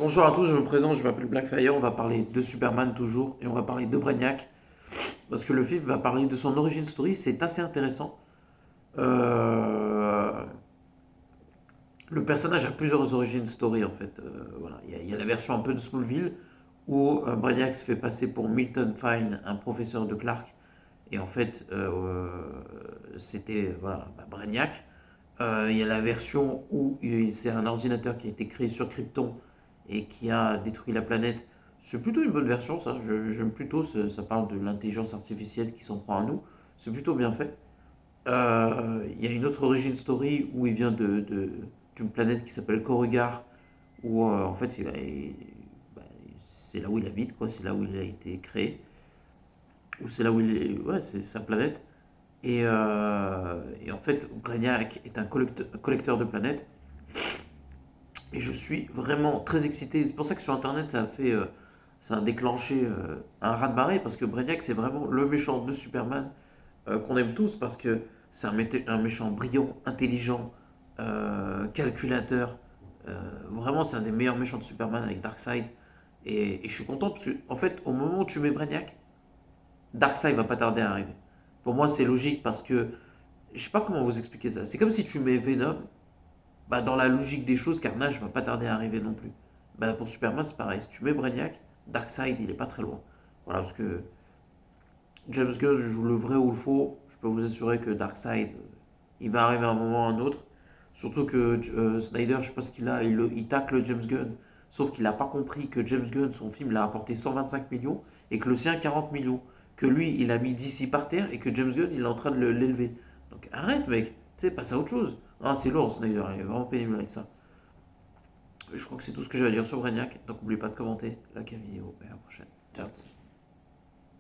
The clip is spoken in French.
Bonjour à tous, je me présente, je m'appelle Blackfire, on va parler de Superman toujours, et on va parler de Brainiac, parce que le film va parler de son origin story, c'est assez intéressant. Euh, le personnage a plusieurs origin story en fait. Voilà. Il y a la version un peu de Smallville, où Brainiac se fait passer pour Milton Fine, un professeur de Clark, et en fait c'était voilà, Brainiac. Il y a la version où c'est un ordinateur qui a été créé sur Krypton et qui a détruit la planète. C'est plutôt une bonne version, ça. J'aime plutôt. Ça parle de l'intelligence artificielle qui s'en prend à nous. C'est plutôt bien fait. Il y a une autre origin story où il vient d'une planète qui s'appelle Coruscant, où en fait bah, c'est là où il habite, quoi. C'est là où il a été créé. Ou c'est là où il est. Ouais, c'est sa planète. Et en fait, Brainiac est un collecteur de planètes. Et je suis vraiment très excité. C'est pour ça que sur Internet, ça a déclenché un raz-de-marée. Parce que Brainiac, c'est vraiment le méchant de Superman qu'on aime tous. Parce que c'est un méchant brillant, intelligent, calculateur. Vraiment, c'est un des meilleurs méchants de Superman avec Darkseid. Et je suis content parce que, en fait, au moment où tu mets Brainiac, Darkseid va pas tarder à arriver. Pour moi, c'est logique parce que je sais pas comment vous expliquer ça. C'est comme si tu mets Venom, bah, dans la logique des choses, Carnage va pas tarder à arriver non plus. Bah, pour Superman, c'est pareil. Si tu mets Brainiac, Darkseid, il est pas très loin. Voilà, parce que James Gunn joue le vrai ou le faux. Je peux vous assurer que Darkseid, il va arriver à un moment ou à un autre. Surtout que Snyder, je sais pas ce qu'il a, il tacle James Gunn. Sauf qu'il n'a pas compris que James Gunn, son film, l'a apporté 125 millions et que le sien 40 millions. Que lui, il a mis DC par terre et que James Gunn, il est en train de l'élever. Donc arrête, mec. Tu sais, passe à autre chose. Ah, c'est lourd, Snyder. Il est vraiment pénible avec ça. Je crois que c'est tout ce que j'ai à dire sur Brainiac. Donc n'oubliez pas de commenter, liker la vidéo et à la prochaine. Ciao.